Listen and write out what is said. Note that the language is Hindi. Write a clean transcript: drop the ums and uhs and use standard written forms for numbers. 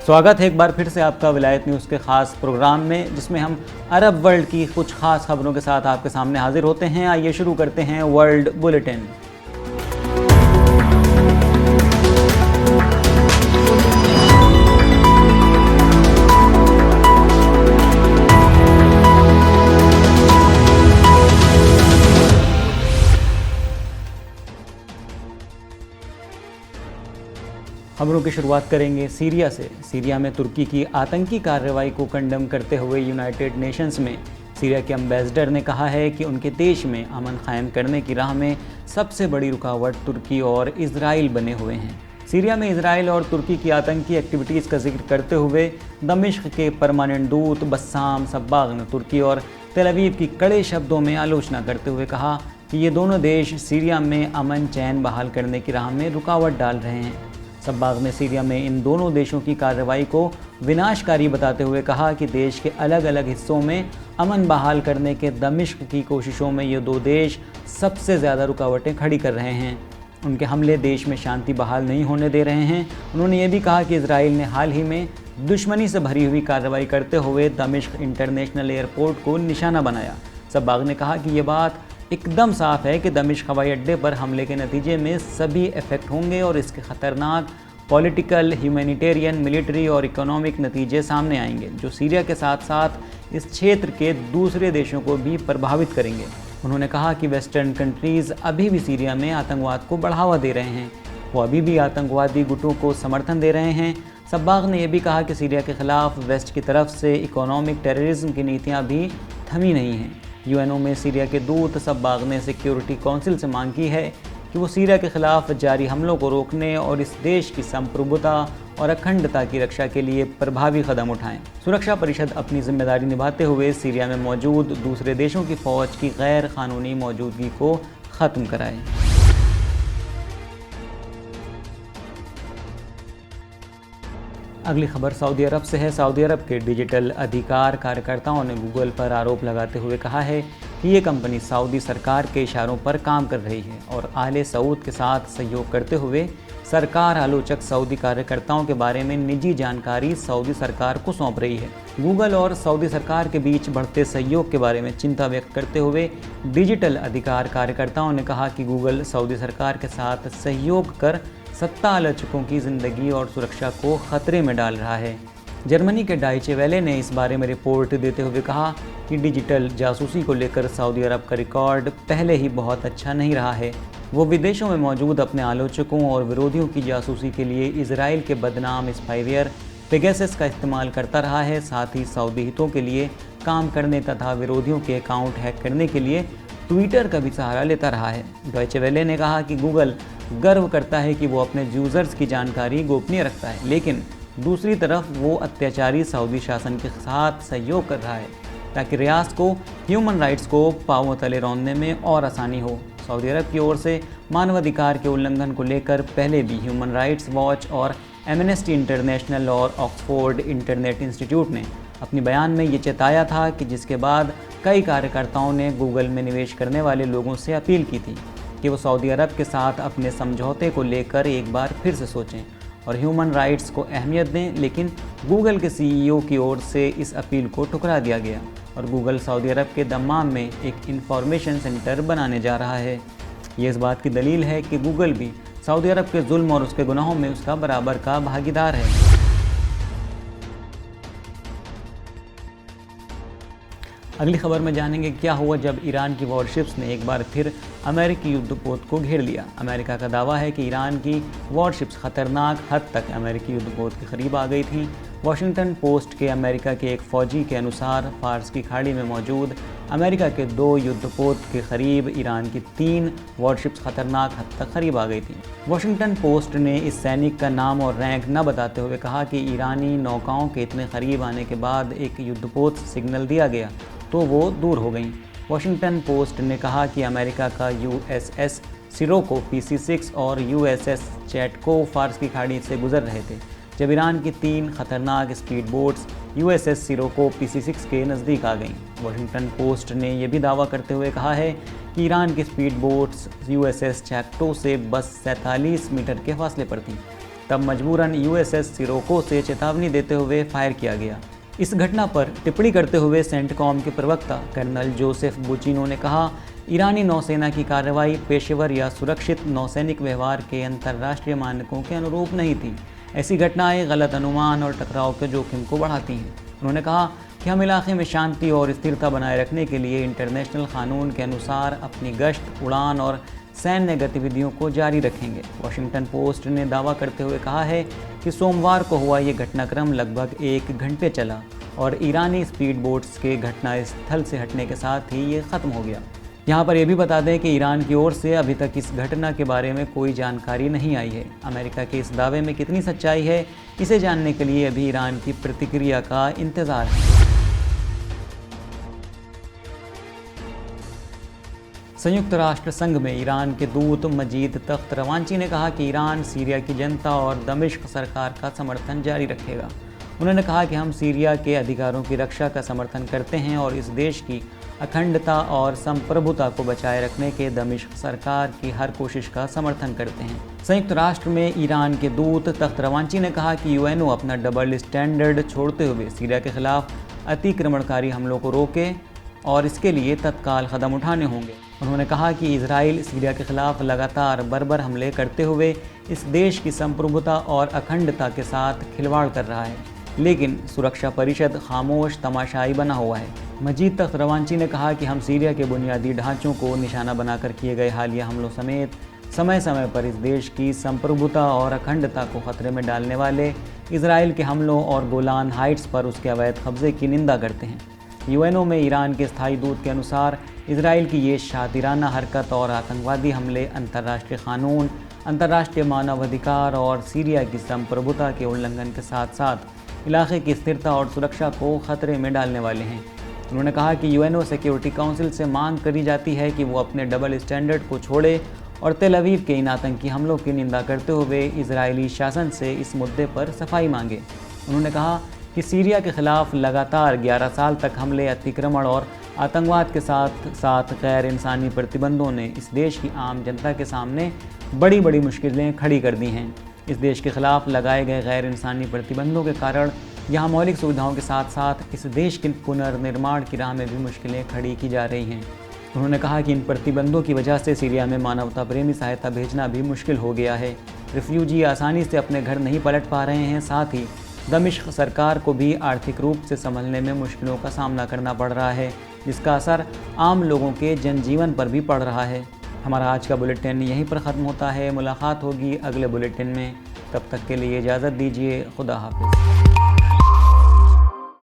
स्वागत है एक बार फिर से आपका विलायत न्यूज़ के ख़ास प्रोग्राम में, जिसमें हम अरब वर्ल्ड की कुछ ख़ास खबरों के साथ आपके सामने हाजिर होते हैं। आइए शुरू करते हैं वर्ल्ड बुलेटिन। खबरों की शुरुआत करेंगे सीरिया से। सीरिया में तुर्की की आतंकी कार्रवाई को कंडम करते हुए यूनाइटेड नेशंस में सीरिया के एम्बेसडर ने कहा है कि उनके देश में अमन कायम करने की राह में सबसे बड़ी रुकावट तुर्की और इजराइल बने हुए हैं। सीरिया में इजराइल और तुर्की की आतंकी एक्टिविटीज़ का जिक्र करते हुए दमिश्क के परमानेंट दूत बस्साम सब्बाग ने तुर्की और तेल अवीव की कड़े शब्दों में आलोचना करते हुए कहा कि ये दोनों देश सीरिया में अमन चैन बहाल करने की राह में रुकावट डाल रहे हैं। सब्बाग ने सीरिया में इन दोनों देशों की कार्रवाई को विनाशकारी बताते हुए कहा कि देश के अलग अलग हिस्सों में अमन बहाल करने के दमिश्क की कोशिशों में ये दो देश सबसे ज़्यादा रुकावटें खड़ी कर रहे हैं। उनके हमले देश में शांति बहाल नहीं होने दे रहे हैं। उन्होंने ये भी कहा कि इजराइल ने हाल ही में दुश्मनी से भरी हुई कार्रवाई करते हुए दमिश्क इंटरनेशनल एयरपोर्ट को निशाना बनाया। सब्बाग ने कहा कि ये बात एकदम साफ है कि दमिश्क हवाई अड्डे पर हमले के नतीजे में सभी इफेक्ट होंगे और इसके ख़तरनाक पॉलिटिकल, ह्यूमैनिटेरियन, मिलिट्री और इकोनॉमिक नतीजे सामने आएंगे, जो सीरिया के साथ साथ इस क्षेत्र के दूसरे देशों को भी प्रभावित करेंगे। उन्होंने कहा कि वेस्टर्न कंट्रीज़ अभी भी सीरिया में आतंकवाद को बढ़ावा दे रहे हैं, वो अभी भी आतंकवादी गुटों को समर्थन दे रहे हैं। सब्बाग ने यह भी कहा कि सीरिया के ख़िलाफ़ वेस्ट की तरफ से इकोनॉमिक टेररिज्म की नीतियाँ भी थमी नहीं हैं। यूएनओ में सीरिया के दूत सब्बाग ने सिक्योरिटी काउंसिल से मांग की है कि वो सीरिया के खिलाफ जारी हमलों को रोकने और इस देश की संप्रभुता और अखंडता की रक्षा के लिए प्रभावी कदम उठाएं। सुरक्षा परिषद अपनी जिम्मेदारी निभाते हुए सीरिया में मौजूद दूसरे देशों की फ़ौज की गैर कानूनी मौजूदगी को ख़त्म कराए। अगली खबर सऊदी अरब से है। सऊदी अरब के डिजिटल अधिकार कार्यकर्ताओं ने गूगल पर आरोप लगाते हुए कहा है कि ये कंपनी सऊदी सरकार के इशारों पर काम कर रही है और आले सऊद के साथ सहयोग करते हुए सरकार आलोचक सऊदी कार्यकर्ताओं के बारे में निजी जानकारी सऊदी सरकार को सौंप रही है। गूगल और सऊदी सरकार के बीच बढ़ते सहयोग के बारे में चिंता व्यक्त करते हुए डिजिटल अधिकार कार्यकर्ताओं ने कहा कि गूगल सऊदी सरकार के साथ सहयोग कर सत्ता आलोचकों की ज़िंदगी और सुरक्षा को खतरे में डाल रहा है। जर्मनी के डाइचे वेले ने इस बारे में रिपोर्ट देते हुए कहा कि डिजिटल जासूसी को लेकर सऊदी अरब का रिकॉर्ड पहले ही बहुत अच्छा नहीं रहा है। वो विदेशों में मौजूद अपने आलोचकों और विरोधियों की जासूसी के लिए इजराइल के बदनाम स्पाईवेयर पेगासस का इस्तेमाल करता रहा है। साथ ही सऊदी हितों के लिए काम करने तथा विरोधियों के अकाउंट हैक करने के लिए ट्विटर का भी सहारा लेता रहा है। डॉयचे वेले ने कहा कि गूगल गर्व करता है कि वो अपने यूज़र्स की जानकारी गोपनीय रखता है, लेकिन दूसरी तरफ वो अत्याचारी सऊदी शासन के साथ सहयोग कर रहा है ताकि रियासत को ह्यूमन राइट्स को पांव तले रौंदने में और आसानी हो। सऊदी अरब की ओर से मानवाधिकार के उल्लंघन को लेकर पहले भी ह्यूमन राइट्स वॉच और एमनेस्टी इंटरनेशनल और ऑक्सफोर्ड इंटरनेट इंस्टीट्यूट ने अपने बयान में ये चेताया था कि जिसके बाद कई कार्यकर्ताओं ने गूगल में निवेश करने वाले लोगों से अपील की थी कि वो सऊदी अरब के साथ अपने समझौते को लेकर एक बार फिर से सोचें और ह्यूमन राइट्स को अहमियत दें। लेकिन गूगल के सीईओ की ओर से इस अपील को ठुकरा दिया गया और गूगल सऊदी अरब के दम्माम में एक इंफॉर्मेशन सेंटर बनाने जा रहा है। ये इस बात की दलील है कि गूगल भी सऊदी अरब के जुल्म और उसके गुनाहों में उसका बराबर का भागीदार है। अगली खबर में जानेंगे क्या हुआ जब ईरान की वॉरशिप्स ने एक बार फिर अमेरिकी युद्धपोत को घेर लिया। अमेरिका का दावा है कि ईरान की वॉरशिप्स खतरनाक हद तक अमेरिकी युद्धपोत के करीब आ गई थीं। वॉशिंगटन पोस्ट के अमेरिका के एक फ़ौजी के अनुसार फ़ारस की खाड़ी में मौजूद अमेरिका के 2 युद्धपोत के करीब ईरान की 3 वॉरशिप्स खतरनाक हद तक करीब आ गई थी। वॉशिंगटन पोस्ट ने इस सैनिक का नाम और रैंक न बताते हुए कहा कि ईरानी नौकाओं के इतने करीब आने के बाद एक युद्धपोत सिग्नल दिया गया तो वो दूर हो गई। वॉशिंगटन पोस्ट ने कहा कि अमेरिका का यूएसएस सिरोको PC-6 और यूएसएस चैटको फ़ारस की खाड़ी से गुजर रहे थे जब ईरान की 3 खतरनाक speed boats USS Scirocco PC-6 के नज़दीक आ गईं। वॉशिंगटन पोस्ट ने यह भी दावा करते हुए कहा है कि ईरान की स्पीड बोट्स यूएसएस चैटको से बस 47 मीटर के फासले पर थीं। तब मजबूरन USS सिरोको से चेतावनी देते हुए फायर किया गया। इस घटना पर टिप्पणी करते हुए सेंटकॉम के प्रवक्ता कर्नल जोसेफ बुचिनो ने कहा, ईरानी नौसेना की कार्रवाई पेशेवर या सुरक्षित नौसैनिक व्यवहार के अंतर्राष्ट्रीय मानकों के अनुरूप नहीं थी। ऐसी घटनाएं गलत अनुमान और टकराव के जोखिम को बढ़ाती हैं। उन्होंने कहा कि हम इलाके में शांति और स्थिरता बनाए रखने के लिए इंटरनेशनल कानून के अनुसार अपनी गश्त, उड़ान और सैन्य गतिविधियों को जारी रखेंगे। वॉशिंगटन पोस्ट ने दावा करते हुए कहा है कि सोमवार को हुआ ये घटनाक्रम लगभग 1 घंटे चला और ईरानी स्पीड बोट्स के घटनास्थल से हटने के साथ ही ये ख़त्म हो गया। यहाँ पर यह भी बता दें कि ईरान की ओर से अभी तक इस घटना के बारे में कोई जानकारी नहीं आई है। अमेरिका के इस दावे में कितनी सच्चाई है, इसे जानने के लिए अभी ईरान की प्रतिक्रिया का इंतज़ार है। संयुक्त राष्ट्र संघ में ईरान के दूत मजीद तख्त रवांची ने कहा कि ईरान सीरिया की जनता और दमिश्क सरकार का समर्थन जारी रखेगा। उन्होंने कहा कि हम सीरिया के अधिकारों की रक्षा का समर्थन करते हैं और इस देश की अखंडता और संप्रभुता को बचाए रखने के दमिश्क सरकार की हर कोशिश का समर्थन करते हैं। संयुक्त राष्ट्र में ईरान के दूत तख्त रवांची ने कहा कि UNO अपना डबल स्टैंडर्ड छोड़ते हुए सीरिया के खिलाफ अतिक्रमणकारी हमलों को रोके और इसके लिए तत्काल कदम उठाने होंगे। उन्होंने कहा कि इजराइल सीरिया के खिलाफ लगातार बर्बर हमले करते हुए इस देश की संप्रभुता और अखंडता के साथ खिलवाड़ कर रहा है, लेकिन सुरक्षा परिषद खामोश तमाशाई बना हुआ है। मजीद तख्त रवांची ने कहा कि हम सीरिया के बुनियादी ढांचों को निशाना बनाकर किए गए हालिया हमलों समेत समय समय पर इस देश की संप्रभुता और अखंडता को खतरे में डालने वाले इजराइल के हमलों और गोलान हाइट्स पर उसके अवैध कब्जे की निंदा करते हैं। UNO में ईरान के स्थायी दूत के अनुसार इजराइल की ये शातिराना हरकत और आतंकवादी हमले अंतर्राष्ट्रीय कानून, अंतर्राष्ट्रीय मानवाधिकार और सीरिया की संप्रभुता के उल्लंघन के साथ साथ इलाके की स्थिरता और सुरक्षा को खतरे में डालने वाले हैं। उन्होंने कहा कि UNO सिक्योरिटी काउंसिल से मांग करी जाती है कि वो अपने डबल स्टैंडर्ड को छोड़े और तेल अवीव के इन आतंकी हमलों की निंदा करते हुए इजरायली शासन से इस मुद्दे पर सफाई मांगे। उन्होंने कहा कि सीरिया के खिलाफ लगातार 11 साल तक हमले, अतिक्रमण और आतंकवाद के साथ साथ गैर इंसानी प्रतिबंधों ने इस देश की आम जनता के सामने बड़ी बड़ी मुश्किलें खड़ी कर दी हैं। इस देश के खिलाफ लगाए गए गैर इंसानी प्रतिबंधों के कारण यहाँ मौलिक सुविधाओं के साथ साथ इस देश के पुनर्निर्माण की राह में भी मुश्किलें खड़ी की जा रही हैं। उन्होंने कहा कि इन प्रतिबंधों की वजह से सीरिया में मानवता प्रेमी सहायता भेजना भी मुश्किल हो गया है। रिफ्यूजी आसानी से अपने घर नहीं पलट पा रहे हैं, साथ ही दमिश्क सरकार को भी आर्थिक रूप से संभलने में मुश्किलों का सामना करना पड़ रहा है, जिसका असर आम लोगों के जनजीवन पर भी पड़ रहा है। हमारा आज का बुलेटिन यहीं पर ख़त्म होता है। मुलाकात होगी अगले बुलेटिन में, तब तक के लिए इजाज़त दीजिए। खुदा हाफिज़।